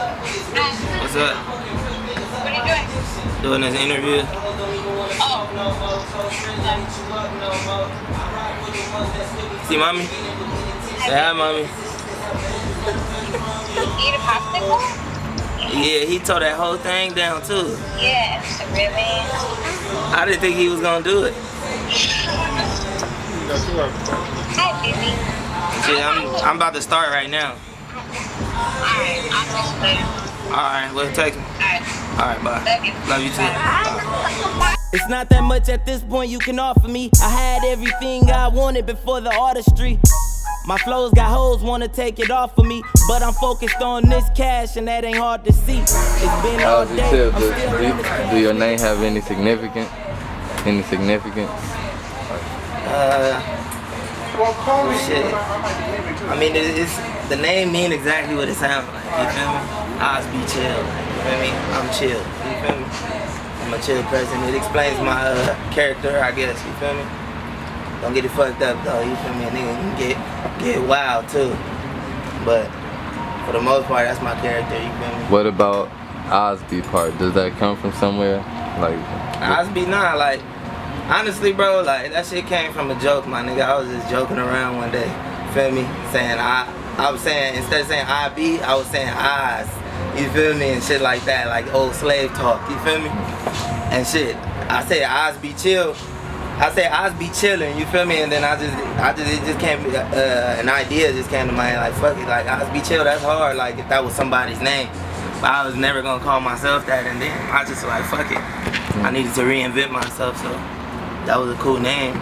What's up? What are you doing? Doing this interview. Oh. See mommy? Say hi, mommy. Eat a popsicle? Yeah, he tore that whole thing down too. Yes, really? I didn't think he was gonna do it. Hi, baby. See, I'm about to start right now. Alright, I'll talk to you later. Alright, well, text me. Alright, bye. Love you. Love you too. Bye. It's not that much at this point you can offer me. I had everything I wanted before the artistry. My flows got hoes, wanna take it off of me, but I'm focused on this cash and that ain't hard to see. It's been all day. Do your name have any significance? Any significance? Shit. I mean, it's the name mean exactly what it sounds like. You feel me? Osbe chill. You feel me? I'm chill. You feel me? I'm a chill person. It explains my character, I guess. You feel me? Don't get it fucked up though. You feel me? A nigga can get wild too. But for the most part, that's my character. You feel me? What about Osbe part? Does that come from somewhere? Like Osbe, nah. Like honestly, bro, like that shit came from a joke, my nigga. I was just joking around one day. Feel me? Saying I was saying, instead of saying I be, I was saying Oz. You feel me? And shit like that, like old slave talk. You feel me? And shit, I say Osbe chill. I say Osbe chillin'. You feel me? And then it just came, an idea just came to mind. Like fuck it, like Osbe chill. That's hard. Like if that was somebody's name, but I was never gonna call myself that. And then I just like fuck it. I needed to reinvent myself, so that was a cool name.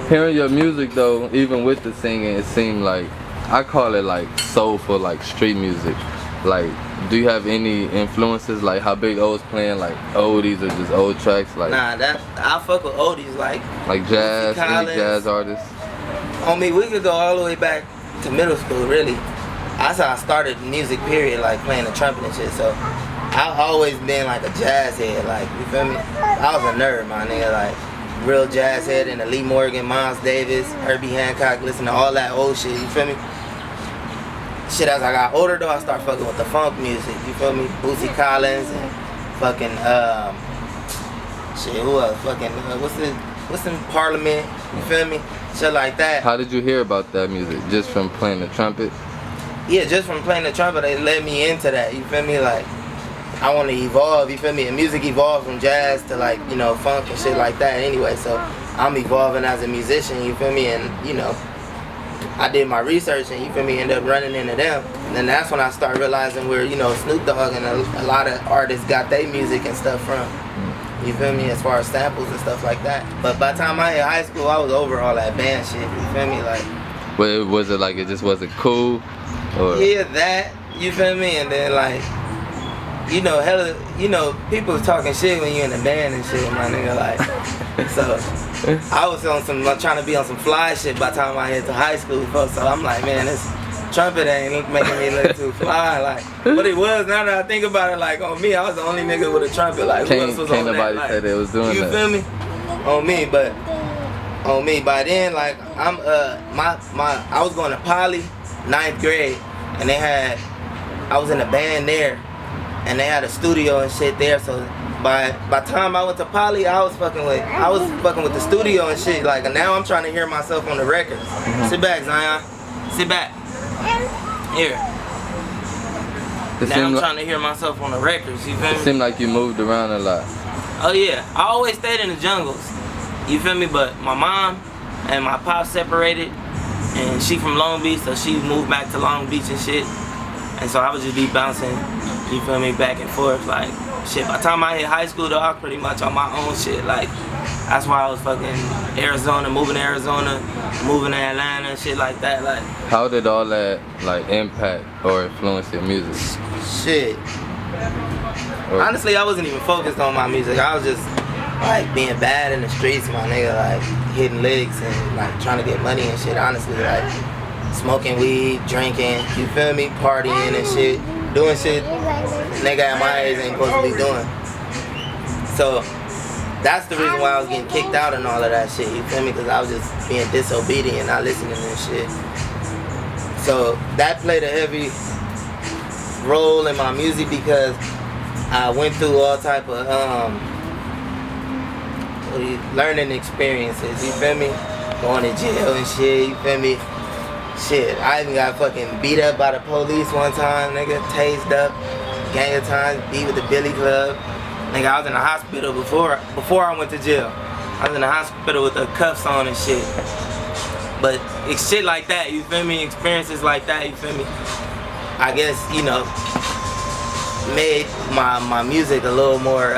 Hearing your music though, even with the singing, it seemed like, I call it like soulful, like street music. Like, do you have any influences, like how Big O's playing, like oldies or just old tracks? Like, nah, I fuck with oldies, like jazz, any jazz artists? On me, we could go all the way back to middle school, really. That's how I started music, period, like playing the trumpet and shit. So I've always been like a jazz head, like, you feel me? I was a nerd, my nigga, like real jazz head in the Lee Morgan, Miles Davis, Herbie Hancock, listen to all that old shit, you feel me? Shit, as I got older though, I started fucking with the funk music, you feel me? Bootsy Collins and fucking, shit, who else? Fucking, what's in Parliament, you feel me? Shit like that. How did you hear about that music? Just from playing the trumpet? Yeah, just from playing the trumpet, they led me into that, you feel me? Like, I want to evolve, you feel me? And music evolved from jazz to like, you know, funk and shit like that anyway. So I'm evolving as a musician, you feel me? And, you know, I did my research and, you feel me, ended up running into them. And then that's when I started realizing where, you know, Snoop Dogg and a lot of artists got their music and stuff from. You feel me? As far as samples and stuff like that. But by the time I hit high school, I was over all that band shit, you feel me? Like, Well, was it like it just wasn't cool? Or? Yeah, that, you feel me? And then like, you know, hella, you know, people talking shit when you're in a band and shit, my nigga, like, so I was on some, trying to be on some fly shit by the time I hit to high school, so I'm like, man, this trumpet ain't making me look too fly, like, but it was, now that I think about it, like, on me, I was the only nigga with a trumpet, like, who else was on that? Can't nobody like, say they was doing you that. feel me? On me, but, on me, by then, like, I'm, I was going to Poly, 9th grade, and they had, I was in a band there, and they had a studio and shit there. So by the time I went to Poly, I was fucking with the studio and shit. Like, and now I'm trying to hear myself on the records. Sit back, Zion. Sit back. Here. Now I'm trying to hear myself on the records. You feel me? It seemed like you moved around a lot. Oh yeah, I always stayed in the jungles. You feel me? But my mom and my pop separated, and she from Long Beach, so she moved back to Long Beach and shit. And so I would just be bouncing, you feel me, back and forth, like, shit. By the time I hit high school, though, I was pretty much on my own shit, like, that's why I was fucking Arizona, moving to Arizona, moving to Atlanta, and shit like that, like. How did all that, like, impact or influence your music? Shit. Honestly, I wasn't even focused on my music. I was just, like, being bad in the streets, my nigga, like, hitting licks and, like, trying to get money and shit, honestly, like. Smoking weed, drinking, you feel me, partying and shit, doing shit nigga at my age ain't supposed to be doing. So that's the reason why I was getting kicked out and all of that shit, you feel me, because I was just being disobedient and not listening and shit. So that played a heavy role in my music because I went through all type of learning experiences, you feel me? Going to jail and shit, you feel me? Shit, I even got fucking beat up by the police one time, nigga, tased up, gang of times, beat with the Billy Club. Nigga, I was in the hospital before I went to jail. I was in the hospital with the cuffs on and shit. But it's shit like that, you feel me? Experiences like that, you feel me? I guess, you know, made my music a little more,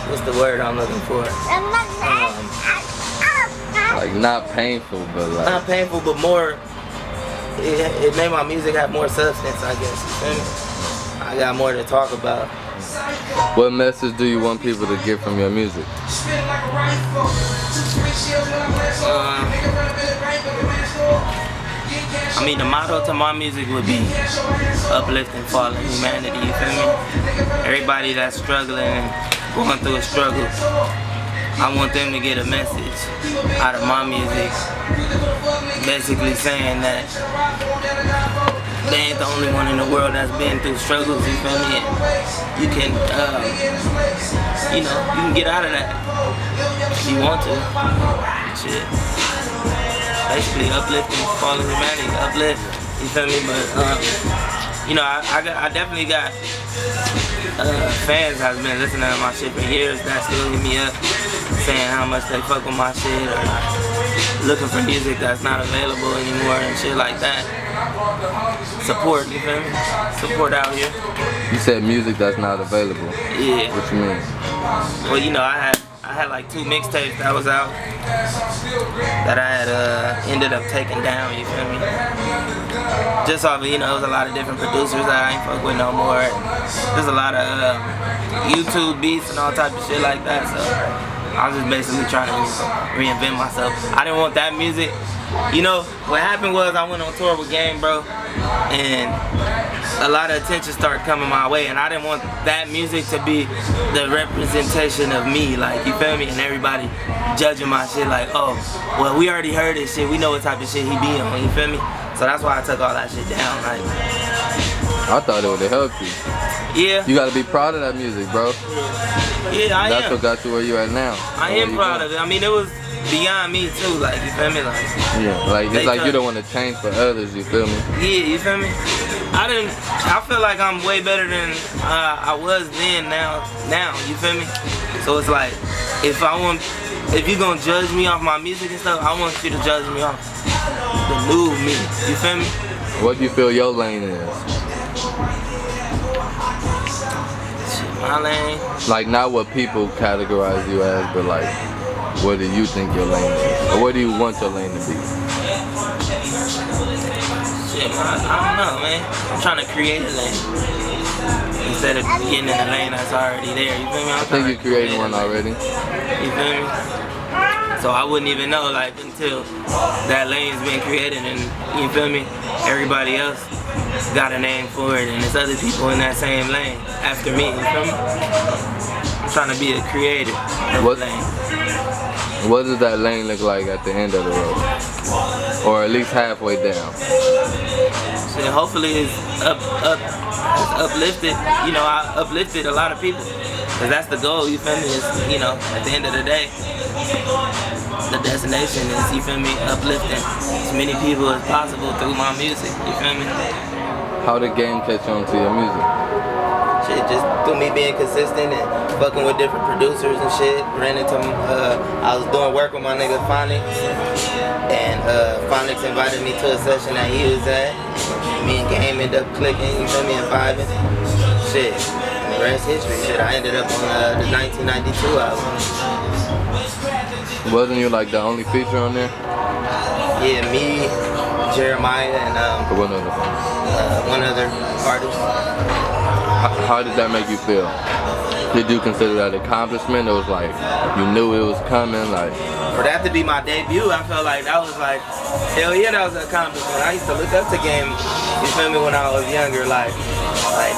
what's the word I'm looking for? Like not painful, but like not painful, but more. It made my music have more substance, I guess. You feel me? I got more to talk about. what message do you want people to get from your music? I mean, the motto to my music would be uplifting fallen humanity, you feel me? Everybody that's struggling and going through a struggle, I want them to get a message out of my music, basically saying that they ain't the only one in the world that's been through struggles, you feel me? And you can, you know, you can get out of that if you want to. Shit. Basically uplifting fallen humanity, uplift, you feel me? But, you know, I definitely got fans that's been listening to my shit for years that still hit me up saying how much they fuck with my shit or looking for music that's not available anymore and shit like that. Support, you feel me? Support out here. You said music that's not available. Yeah. What you mean? Well, you know, I had like 2 mixtapes that was out that I had ended up taking down, you feel me? Just off of, you know, it was a lot of different producers that I ain't fuck with no more. There's a lot of YouTube beats and all type of shit like that, so I was just basically trying to reinvent myself. I didn't want that music. You know, what happened was I went on tour with Game Bro, and a lot of attention started coming my way, and I didn't want that music to be the representation of me, like, you feel me? And everybody judging my shit like, oh, well, we already heard this shit, we know what type of shit he be on, you feel me? So that's why I took all that shit down, like. I thought it would have helped you. Yeah. You gotta be proud of that music, bro. Yeah, I am. That's what got you where you at now. I am proud of it. I mean, it was beyond me too, like, you feel me? Like, yeah, like it's like you don't want to change for others, you feel me? Yeah, you feel me? I feel like I'm way better than I was then now, you feel me? So it's like, if you're gonna judge me off my music and stuff, I want you to judge me off the new me, you feel me? What do you feel your lane is? My lane? Like not what people categorize you as, but like, what do you think your lane is? Or what do you want your lane to be? Shit, I don't know, man. I'm trying to create a lane instead of getting in a lane that's already there, you feel me? I think you're creating one already. You feel me? So I wouldn't even know, like, until that lane's been created and, you feel me, everybody else got a name for it and there's other people in that same lane after me, you feel me? I'm trying to be a creator of the lane. What does that lane look like at the end of the road? Or at least halfway down? So hopefully it's uplifted, you know, I uplifted a lot of people. Cause that's the goal, you feel me, is, you know, at the end of the day, the destination is, you feel me, uplifting as many people as possible through my music, you feel me? How did Game catch on to your music? Shit, just through me being consistent and fucking with different producers and shit. Ran into, I was doing work with my nigga Phonics, and Phonics invited me to a session that he was at. Me and Game ended up clicking, you feel me, and vibing. Shit, and the rest history. Shit, I ended up on the 1992 album. Wasn't you like the only feature on there? Yeah, me, Jeremiah, and one other artist. How did that make you feel? Did you consider that an accomplishment? It was like, you knew it was coming, like... For that to be my debut, I felt like that was like, hell yeah, that was an accomplishment. I used to look up to Game, you feel me, when I was younger, like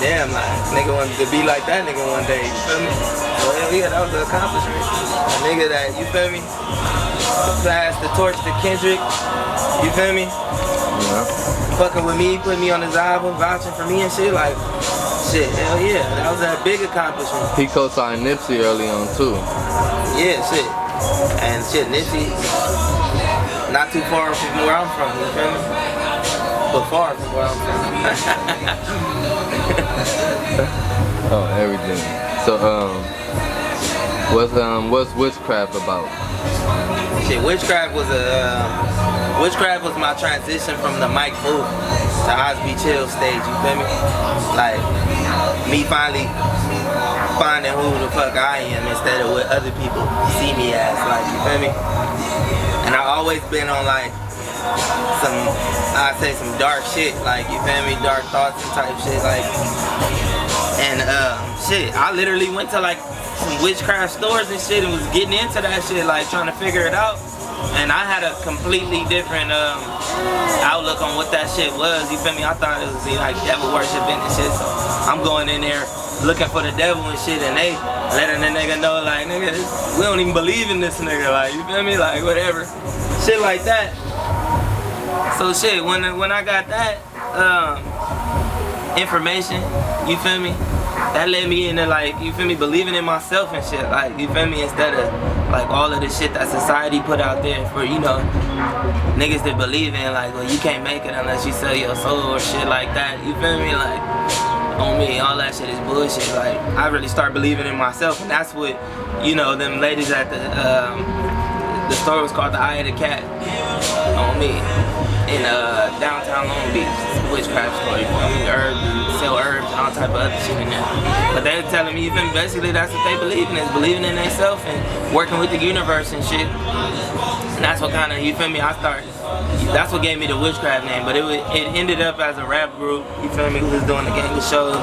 damn, like, nigga wanted to be like that nigga one day, you feel me? So hell yeah, that was an accomplishment. A nigga that, you feel me, passed the torch to Kendrick, you feel me? fucking with me, putting me on his album, vouching for me and shit. Like, shit, hell yeah, that was a big accomplishment. He co-signed Nipsey early on too. Yeah, shit. And shit, Nipsey, not too far from where I'm from, you feel me? But far from where I'm from. Oh, everything. So, what's witchcraft about? Shit, witchcraft was my transition from the Mike Booth to Osbe Chill stage, you feel me? Like, me finally finding who the fuck I am instead of what other people see me as, like, you feel me? And I always been on like some dark shit, like, you feel me? Dark thoughts and type shit, like, and shit, I literally went to like some witchcraft stores and shit and was getting into that shit, like trying to figure it out. And I had a completely different outlook on what that shit was, you feel me? I thought it was like devil worshiping and shit, so I'm going in there looking for the devil and shit, and they letting the nigga know, like, nigga, we don't even believe in this nigga, like, you feel me? Like, whatever, shit like that. So shit, when I got that information, you feel me, that led me into, like, you feel me, believing in myself and shit, like, you feel me, instead of like all of the shit that society put out there for, you know, niggas that believe in, like, well, you can't make it unless you sell your soul or shit like that, you feel me? Like, on me, all that shit is bullshit. Like, I really start believing in myself, and that's what, you know, them ladies at the store was called the Eye of the Cat, on me, in downtown Long Beach. It's a witchcraft store, you feel me? Sell herbs and all type of other shit in there. But they're telling me, you feel me, basically that's what they believe in, is believing in themselves and working with the universe and shit. And that's what kind of, you feel me, that's what gave me the witchcraft name. But it ended up as a rap group, you feel me, who was doing the gang of shows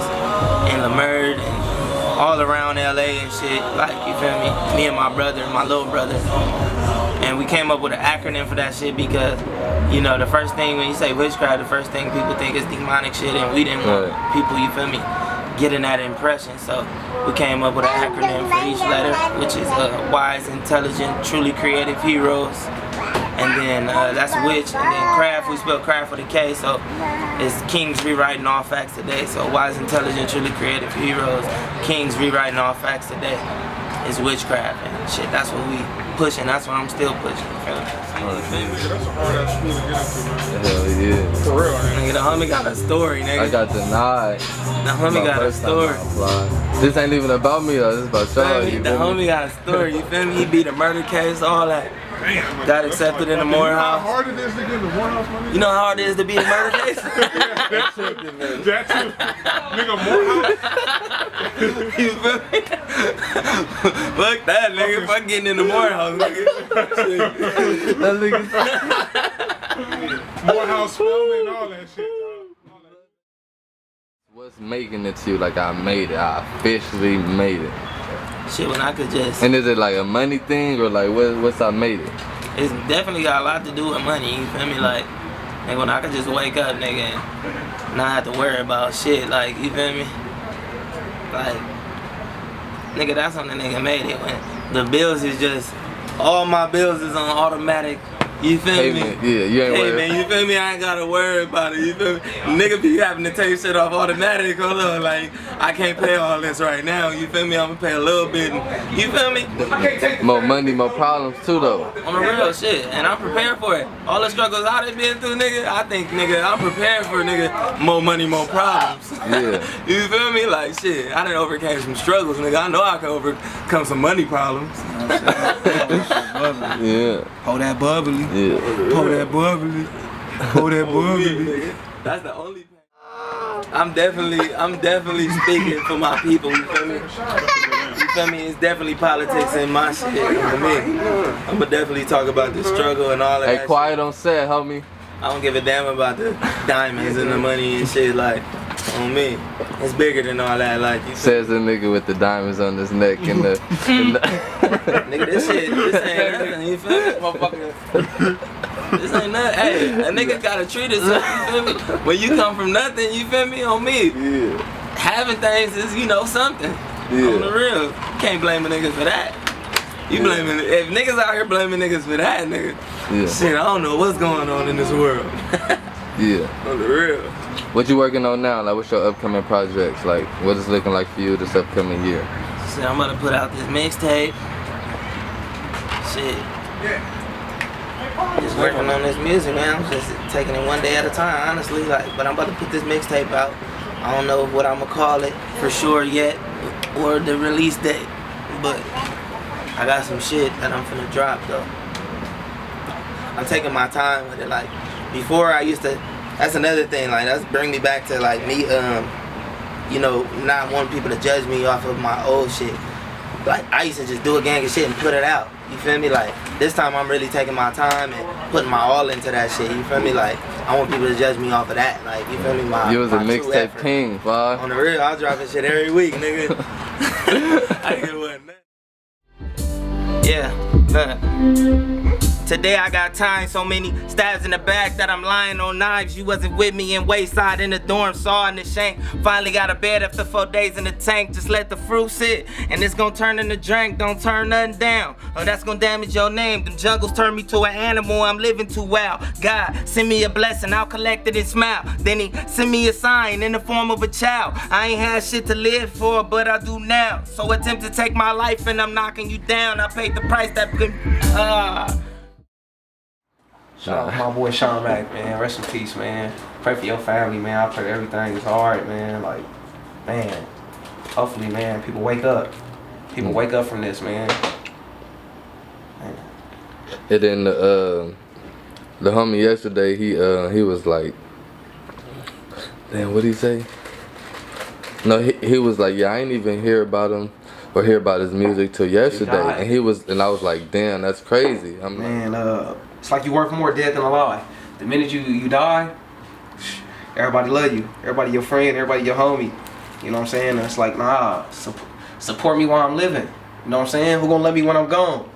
in Lamerd and all around LA and shit, like, you feel me and my brother, my little brother. And we came up with an acronym for that shit because, you know, the first thing when you say witchcraft, the first thing people think is demonic shit, and we didn't want people, you feel me, getting that impression. So we came up with an acronym for each letter, which is wise, intelligent, truly creative heroes. And then that's witch, and then craft, we spell craft with a K, so it's kings rewriting all facts today. So wise, intelligent, truly creative heroes, kings rewriting all facts today is witchcraft and shit. That's what we pushing, that's what I'm still pushing. That's a hard ass school to get into, man. Hell yeah. For real, man. Nigga, the homie got a story, nigga. I got denied. The homie got a story. This ain't even about me though, this is about y'all. The homie got a story, you feel me? He beat a murder case, all that. Damn, Got accepted in the You know how Morehouse. hard it is to get in the Morehouse, man? You know how hard it is to beat a murder case? That too. Nigga, Morehouse? You feel me? Fuck that, nigga. Fuck getting in the Morehouse, nigga. That nigga. Morehouse Flameon and all that shit, dog. What's making it to you like I made it? I officially made it. Shit, when I could just... And is it like a money thing or like what's I made it? It's definitely got a lot to do with money, you feel me? Like, nigga, when I could just wake up, nigga, and not have to worry about shit, like, you feel me? Like, nigga, that's when the nigga made it. When the bills is just, all my bills is on automatic, you feel me? Yeah, you ain't worried. Hey, man, you feel me? I ain't gotta worry about it, you feel me? Nigga be having to take shit off automatic, hold on, like, I can't pay all this right now, you feel me? I'm gonna pay a little bit, you feel me? I can't take More money, more problems too though. on the real shit, and I'm prepared for it. All the struggles I done been through, nigga, I think, nigga, I'm prepared for, nigga, more money, more problems. Yeah. You feel me? Like, shit, I done overcame some struggles, nigga. I know I can overcome some money problems. Yeah. Hold that bubbly. Yeah. Pour that bubbly. Pour that bubbly. That's the only. I'm definitely speaking for my people. You feel me? You feel me? It's definitely politics in my shit. For me, I'ma definitely talk about the struggle and all of that. Hey, quiet on set, homie. I don't give a damn about the diamonds and the money and shit. Like, on me, it's bigger than all that. Like, you Says the nigga with the diamonds on his neck and the. nigga, this ain't nothing. You feel me, motherfucker? This ain't nothing. Hey, a nigga gotta treat himself. You feel me? When you come from nothing, you feel me? On me, Yeah. having things is, you know, something. Yeah. On the real, you can't blame a nigga for that. You blaming, if niggas out here blaming niggas for that, nigga, Yeah. shit, I don't know what's going on in this world. Yeah. On the real. What you working on now? Like, what's your upcoming projects? Like, what is looking like for you this upcoming year? So I'm about to put out this mixtape. Shit. Just working on this music, man. I'm just taking it one day at a time, honestly. Like, but I'm about to put this mixtape out. I don't know what I'm gonna call it for sure yet, or the release date. But I got some shit that I'm finna drop though. I'm taking my time with it. Like before, I used to. That's another thing. Like that's bring me back to like me, you know, not wanting people to judge me off of my old shit. Like I used to just do a gang of shit and put it out. You feel me? Like this time I'm really taking my time and putting my all into that shit. You feel me? Like I want people to judge me off of that. Like you feel me? You was a mixtape king, boy. On the real, I was dropping shit every week, nigga. I ain't get one. Yeah. Today I got time, so many stabs in the back that I'm lying on knives. You wasn't with me in Wayside in the dorm, saw in the shank. Finally got a bed after 4 days in the tank. Just let the fruit sit, and it's gonna turn into drink. Don't turn nothing down, or that's gonna damage your name. Them jungles turn me to an animal, I'm living too wild. God, send me a blessing, I'll collect it and smile. Then he send me a sign in the form of a child. I ain't had shit to live for, but I do now. So attempt to take my life and I'm knocking you down. I paid the price that could, Shout out my boy Sean Mack, man. Rest in peace, man. Pray for your family, man. I pray everything is alright, man. Like, man. Hopefully, man, people wake up. People wake up from this, man. And then the homie yesterday, he was like, damn, what'd he say? No, he was like, yeah, I ain't even hear about him or hear about his music till yesterday. And I was like, damn, that's crazy. I'm man, it's like you work more dead than alive. The minute you die, everybody love you. Everybody your friend, everybody your homie. You know what I'm saying? And it's like, nah, support me while I'm living. You know what I'm saying? Who gonna love me when I'm gone?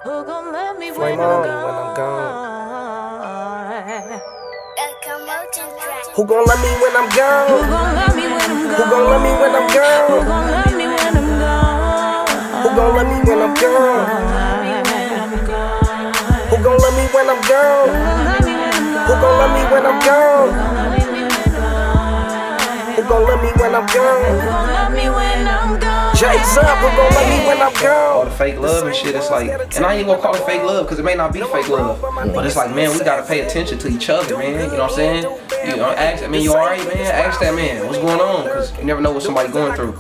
Who gon' love me Flame on when I'm gone. Who gon' love me when I'm gone? Who gon' love me when I'm gone? Who gon' love me when I'm Who gone? gon' love me when I'm gone? Who gon' love me when I'm gone? Who gon' love me when I'm gone? Who gon' love me when I'm gone? Who gon' love me when I'm gone? Jay's up, who gon' love me when I'm All gone? the fake love and shit, it's like, and I ain't gonna call it fake love because it may not be fake love, but it's like, man, we gotta pay attention to each other, man. You know what I'm saying? You know, ask, I mean, you alright, man? Ask that man, what's going on? Because you never know what somebody's going through.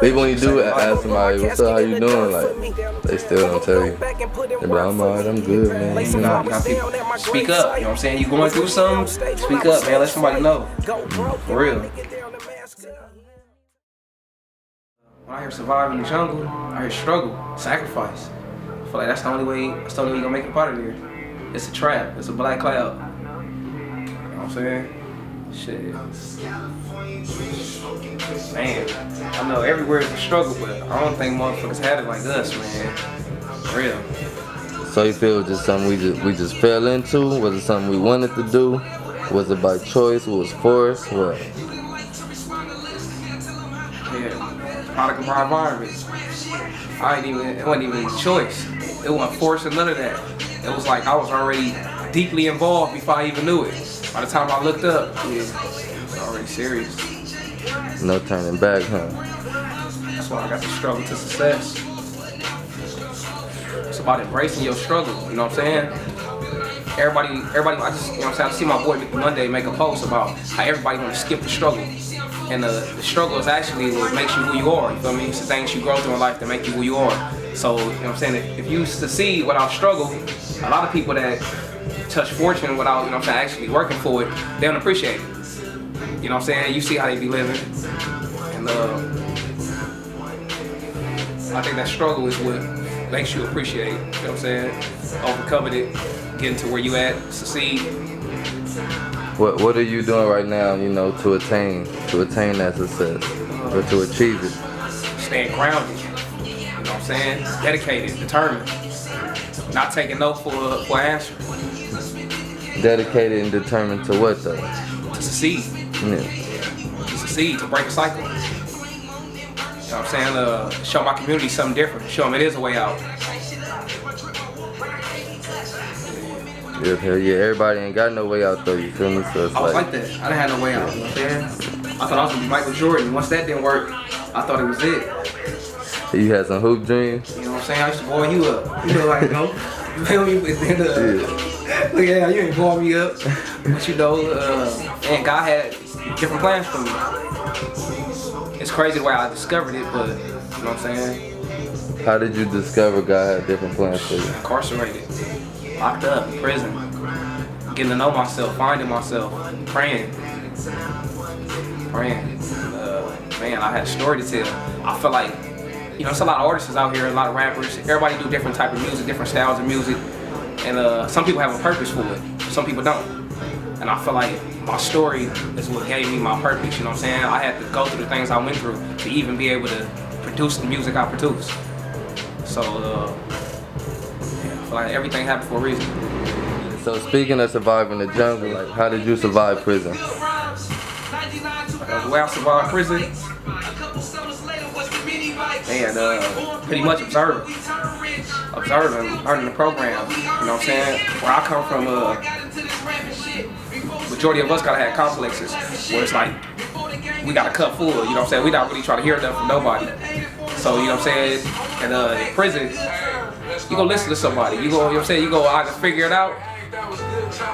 Maybe when you do ask somebody, what's up, how you doing? Like, they still don't tell you. They be like, I'm alright, I'm good, man. You got people speak up. You know what I'm saying? You going through something? Speak up, man. Let somebody know. For real. When I hear survive in the jungle, I hear struggle, sacrifice. I feel like that's the only way you're gonna make it part of there. It's a trap. It's a black cloud. You know what I'm saying? Shit. Man, I know everywhere is a struggle, but I don't think motherfuckers had it like us, man. For real. So you feel it's just something we just fell into? Was it something we wanted to do? Was it by choice? Was it forced? What? Yeah, product of our environment. It wasn't even a choice. It wasn't forced or none of that. It was like I was already deeply involved before I even knew it. By the time I looked up, yeah, it was already serious. No turning back, huh? That's why I got the struggle to success. It's about embracing your struggle, you know what I'm saying? Everybody, I just, you know what I'm saying, I see my boy Monday make a post about how everybody want to skip the struggle. And the struggle is actually what makes you who you are, you feel me? It's the things you grow through in life that make you who you are. So, you know what I'm saying, if you succeed without struggle, a lot of people that touch fortune without, you know what I'm saying, actually working for it, they don't appreciate it. You know what I'm saying? You see how they be living. And I think that struggle is what makes you appreciate, you know what I'm saying? Overcoming it, getting to where you at, succeed. What are you doing right now, you know, to attain that success or to achieve it? Staying grounded, you know what I'm saying? Dedicated, determined. Not taking no for an answer. Dedicated and determined to what though? To succeed. Yeah. To succeed, to break a cycle. You know what I'm saying? Show my community something different. Show them it is a way out. Yeah, hell yeah. Everybody ain't got no way out though. You feel me? So it's I was like that. I didn't have no way out. You know what I'm saying? I thought I was gonna be Michael Jordan. Once that didn't work, I thought it was it. You had some hoop dreams. You know what I'm saying? I used to boil you up. You know, like, no. You feel me? But then, look, yeah, you ain't boil me up. But you know, and God had different plans for me. It's crazy the way I discovered it, but you know what I'm saying? How did you discover God had different plans for you? Incarcerated, locked up, in prison, getting to know myself, finding myself, praying. Man, I had a story to tell. I feel like, you know, there's a lot of artists out here, a lot of rappers. Everybody do different type of music, different styles of music. And some people have a purpose for it, some people don't. And I feel like my story is what gave me my purpose, you know what I'm saying? I had to go through the things I went through to even be able to produce the music I produce. So, yeah, I feel like everything happened for a reason. So speaking of surviving the jungle, like how did you survive prison? The way I survived prison, and pretty much observing, learning the program, you know what I'm saying? Where I come from, majority of us gotta have complexes, where it's like, we got a cup full, you know what I'm saying? We not really trying to hear nothing from nobody. So, you know what I'm saying? And in prison, you gonna listen to somebody. You know what I'm saying? You go either figure it out,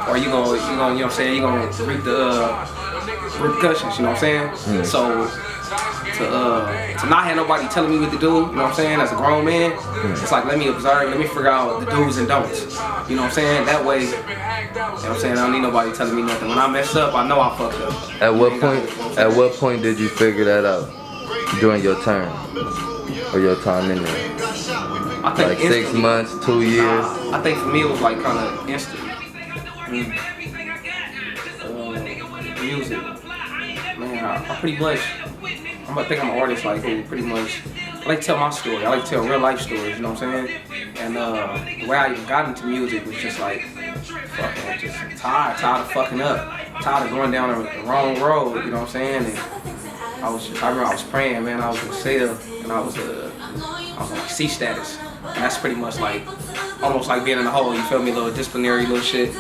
or you know what I'm saying? You gonna reap the repercussions, you know what I'm saying? So to not have nobody telling me what to do, you know what I'm saying, as a grown man, it's like, let me observe, let me figure out the do's and don'ts, you know what I'm saying? That way, you know what I'm saying, I don't need nobody telling me nothing. When I mess up, I know I fucked up. At what point did you figure that out? During your term? Or your time in there? I think like 6 months, 2 years? I think for me it was like kind of instant. Music. Man, I pretty much, I think I'm an artist like who pretty much, I like to tell my story. I like to tell real life stories, you know what I'm saying? And the way I even got into music was just like, fucking, just tired of fucking up. Tired of going down the wrong road, you know what I'm saying? And I remember I was praying, man. I was in a cell, and I was on like C status. And that's pretty much like, almost like being in a hole, you feel me? A little disciplinary little shit.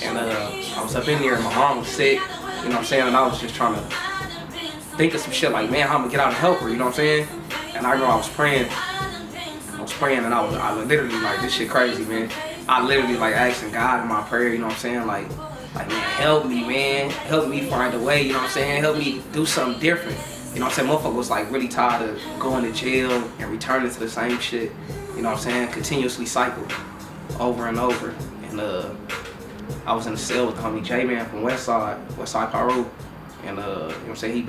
And I was up in there, and my mom was sick, you know what I'm saying? And I was just trying to think of some shit like, man, how I'm gonna get out and help her, you know what I'm saying? And I remember I was praying, and I literally like, this shit crazy, man. I literally like asking God in my prayer, you know what I'm saying? Like, man, help me, man. Help me find a way, you know what I'm saying? Help me do something different. You know what I'm saying? Motherfucker was like really tired of going to jail and returning to the same shit. You know what I'm saying? Continuously cycled over and over. And I was in the cell with the homie J-Man from Westside Peru. And you know what I'm saying? He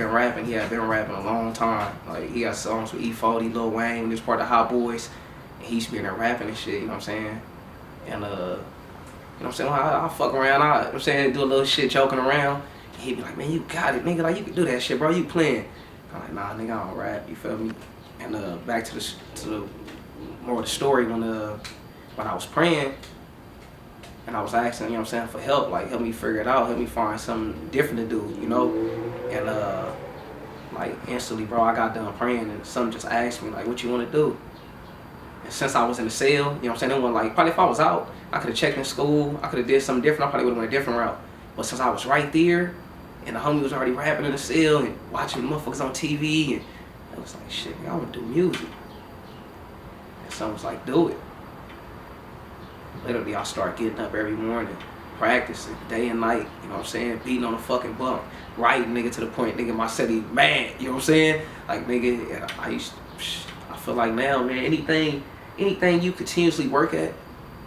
had been rapping a long time. Like, he got songs with E40, Lil Wayne, he was part of the Hot Boys. And he used to be in there rapping and shit, you know what I'm saying? And you know what I'm saying? I'll fuck around, you know what I'm saying, do a little shit joking around. And he'd be like, man, you got it, nigga, like, you can do that shit, bro, you playing. I'm like, nah, nigga, I don't rap, you feel me? And back to the more of the story, when I was praying, and I was asking, you know what I'm saying, for help, like, help me figure it out, help me find something different to do, you know? And like, instantly, bro, I got done praying, and something just asked me, like, what you want to do? And since I was in the cell, you know what I'm saying, it wasn't like, probably if I was out, I could have checked in school, I could have did something different, I probably would have went a different route. But since I was right there, and the homie was already rapping in the cell and watching motherfuckers on TV, and I was like, shit, man, I want to do music. And someone was like, do it. Literally, I start getting up every morning, practicing day and night, you know what I'm saying, beating on the fucking bunk, writing, nigga, to the point, nigga, my city mad, you know what I'm saying? Like, nigga, I feel like now, man, anything you continuously work at,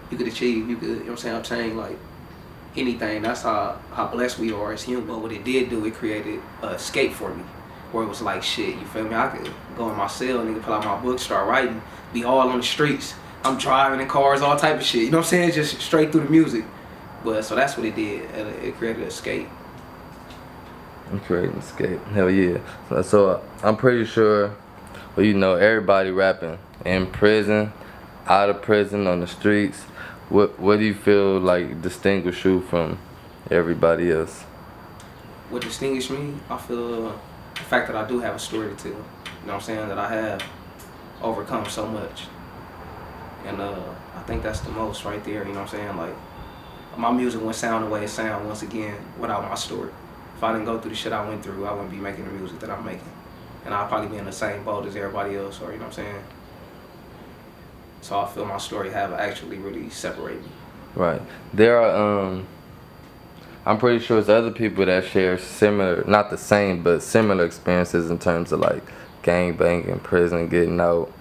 you could achieve, you know what I'm saying, like, anything. That's how blessed we are as humans. But what it did do, it created an escape for me, where it was like, shit, you feel me? I could go in my cell, nigga, pull out my book, start writing, be all on the streets. I'm driving in cars, all type of shit, you know what I'm saying? Just straight through the music. But so that's what it did. It created an escape. Creating escape, hell yeah. So I'm pretty sure, well, you know, everybody rapping in prison, out of prison, on the streets. What do you feel like distinguish you from everybody else? What distinguished me, I feel the fact that I do have a story to tell. You know what I'm saying? That I have overcome so much. And I think that's the most right there, you know what I'm saying? Like, my music wouldn't sound the way it sound once again without my story. If I didn't go through the shit I went through, I wouldn't be making the music that I'm making. And I'd probably be in the same boat as everybody else, or you know what I'm saying? So I feel my story have actually really separated me. Right. There are, I'm pretty sure there's other people that share similar, not the same, but similar experiences in terms of like gangbanging, prison, getting out.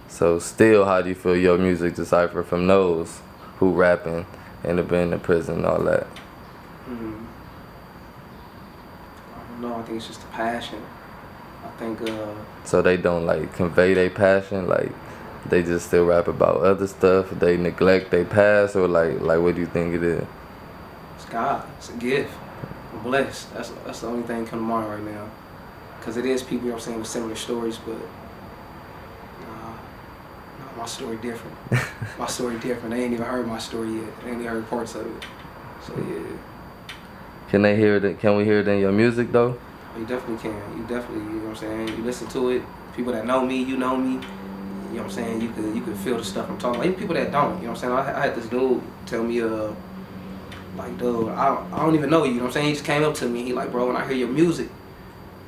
So still, how do you feel your music decipher from those who rapping and have been in prison and all that? I don't know, I think it's just a passion. I think So they don't like convey their passion, like they just still rap about other stuff, they neglect their past, or like what do you think it is? it's God, it's a gift. I'm blessed. That's the only thing come to mind right now. Cause it is people, you know what I'm saying, with similar stories, but my story different. My story different. They ain't even heard my story yet. They ain't even heard parts of it. So yeah. Can they hear it? Can we hear it in your music though? You definitely can. You definitely, you know what I'm saying? You listen to it. People that know me, you know me. You know what I'm saying? You could feel the stuff I'm talking about. Even people that don't, you know what I'm saying? I had this dude tell me, like, dude, I don't even know you, you know what I'm saying? He just came up to me. He like, bro, when I hear your music,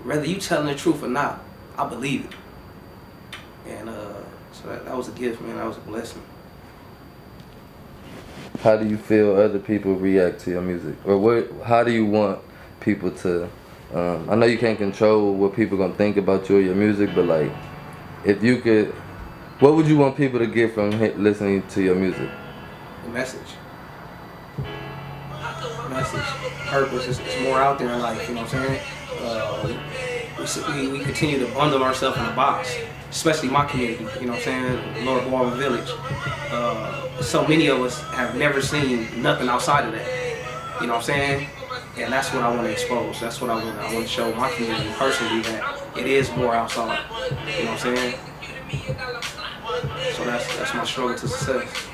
whether you telling the truth or not, I believe it. And so that was a gift, man. That was a blessing. How do you feel other people react to your music? Or how do you want people to, I know you can't control what people gonna think about you or your music, but like, if you could, what would you want people to get from listening to your music? The message. Message. Purpose. It's more out there in life, you know what I'm saying? We continue to bundle ourselves in a box, especially my community, you know what I'm saying? Lower Baldwin Village. So many of us have never seen nothing outside of that, you know what I'm saying? And that's what I want to expose. That's what I want to show my community personally, that it is more outside, you know what I'm saying? So that's my struggle to success.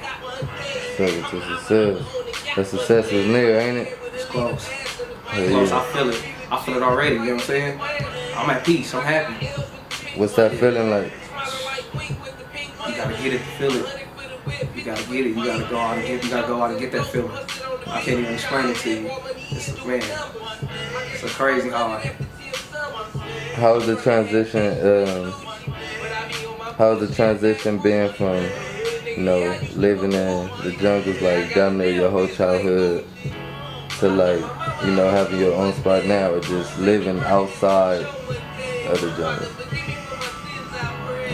Struggle to success. The success is near, ain't it? It's close. Hell Close. yeah. I feel it. I feel it already, you know what I'm saying? I'm at peace. I'm happy. What's that feeling like? You gotta get it to feel it. You gotta get it. You gotta go out and get. You gotta go out and get that feeling. I can't even explain it to you. Man, it's a crazy hard. How's the transition? How's the transition been from, you know, living in the jungles like damn near your whole childhood to like, you know, having your own spot now, or just living outside of the jungle?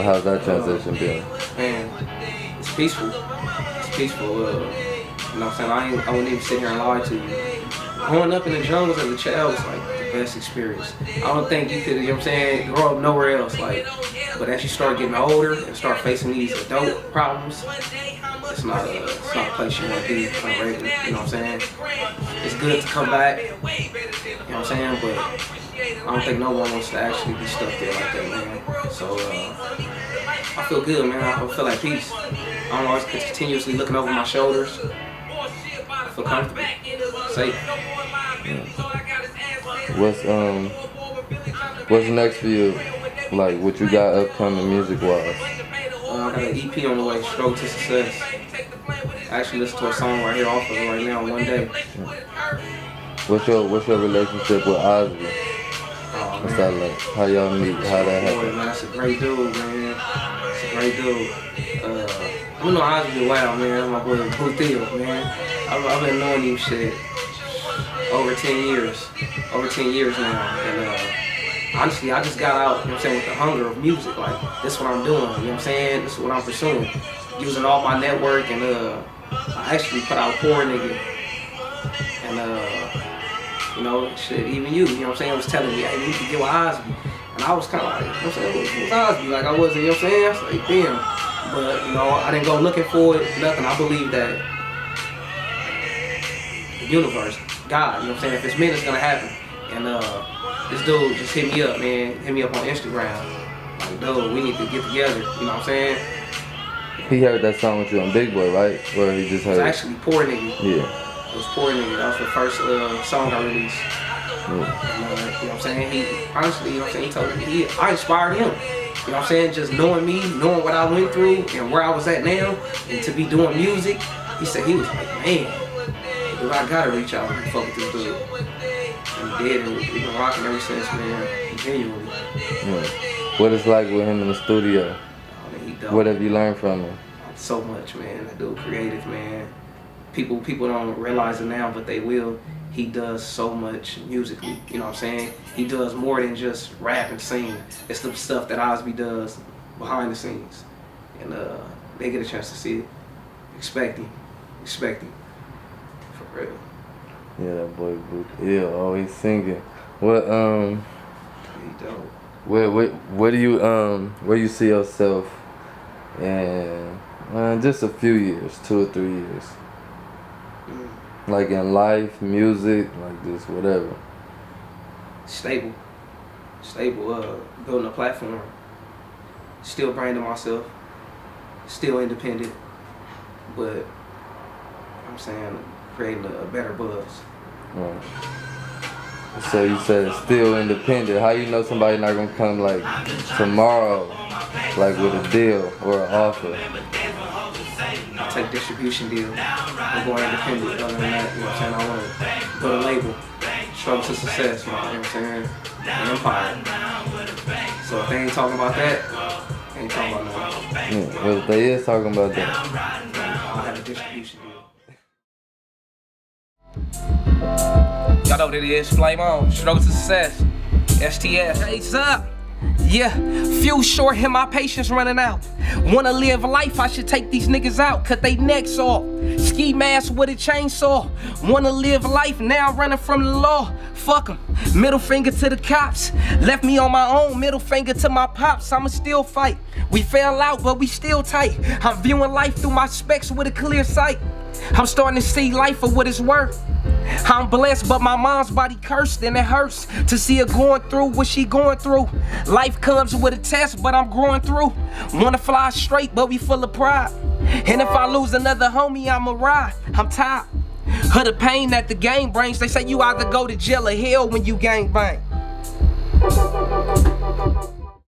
How's that transition been? Man, it's peaceful. It's peaceful. You know what I'm saying? I wouldn't even sit here and lie to you. Growing up in the jungles as a child was like the best experience. I don't think you could, you know what I'm saying, grow up nowhere else. Like, but as you start getting older and start facing these adult problems, it's not a place you want to be on a regular, you know what I'm saying? It's good to come back, you know what I'm saying, but I don't think no one wants to actually be stuck there like that, man. So I feel good, man. I feel like peace. I'm always continuously looking over my shoulders. I feel comfortable, safe. What's next for you? Like what you got upcoming music wise? I got an EP on the way, Struggle to Success. I actually listened to a song right here off of it right now one day. What's your relationship with Osbe? What's that like? How y'all meet? How that happened? Man, that's a great dude, man. That's a great dude. I know Osbe well, man. My boy Blue Theo, man. I've been knowing him shit over 10 years. Over 10 years now. And honestly, I just got out, you know what I'm saying, with the hunger of music. Like, this is what I'm doing, you know what I'm saying? This is what I'm pursuing. Using all my network, and I actually put out Poor Nigga. And you know, shit, even you know what I'm saying, was telling me, hey, you need to get with Osbe. And I was kind of like, you know what I'm saying, who's Osbe? Like, I wasn't, you know what I'm saying? I was like, damn. But, you know, I didn't go looking for it, nothing. I believe that the universe, God, you know what I'm saying, if it's meant, it's gonna happen. And this dude just hit me up, man. Hit me up on Instagram. Like, dude, we need to get together, you know what I'm saying? He heard that song with you on Big Boy, right? Or he just heard it? Was actually Poor Nigga. Yeah. It was Poor Nigga. That was the first song I released. Yeah. And, you know what I'm saying? He, honestly, you know what I'm saying, he told me, I inspired him. You know what I'm saying? Just knowing me, knowing what I went through and where I was at now, and to be doing music, he said he was like, man, But I gotta reach out and fuck with this dude. And he did, and we've been rocking ever since, man. Genuinely. What it's like with him in the studio? Oh, man, he dope. What have you learned from him? So much, man. That dude creative, man. People don't realize it now, but they will. He does so much musically, you know what I'm saying? He does more than just rap and sing. It's the stuff that Osbe does behind the scenes. And they get a chance to see it. Expect him. For real. Yeah, that boy ill, always singing. What He dope. where do you where you see yourself in just a few years, 2 or 3 years? Like in life, music, like this, whatever. Stable, building a platform. Still branding myself. Still independent, but I'm saying creating a better buzz. Right. So you said still independent. How you know somebody not gonna come like tomorrow, like with a deal or an offer? I take distribution deal. I'm going independent. Other than that, you know what I'm saying? I want to build a label. Struggle to success, man. You know what I'm saying? An empire. So if they ain't talking about that, they ain't talking about nothing. Well, if they is talking about that, I'll have a distribution deal. Y'all know what it is. Flameon. Struggle to success. STS. Hey, up. Yeah, few short and my patience running out. Wanna live life, I should take these niggas out, cut they necks off. Ski mask with a chainsaw. Wanna live life, now running from the law. Fuck 'em, middle finger to the cops. Left me on my own, middle finger to my pops. I'ma still fight. We fell out, but we still tight. I'm viewing life through my specs with a clear sight. I'm starting to see life for what it's worth. I'm blessed, but my mom's body cursed, and it hurts to see her going through what she going through. Life comes with a test, but I'm growing through. Wanna fly straight, but we full of pride. And if I lose another homie, I'ma ride. I'm tired of the pain that the game brings. They say you either go to jail or hell when you gang bang.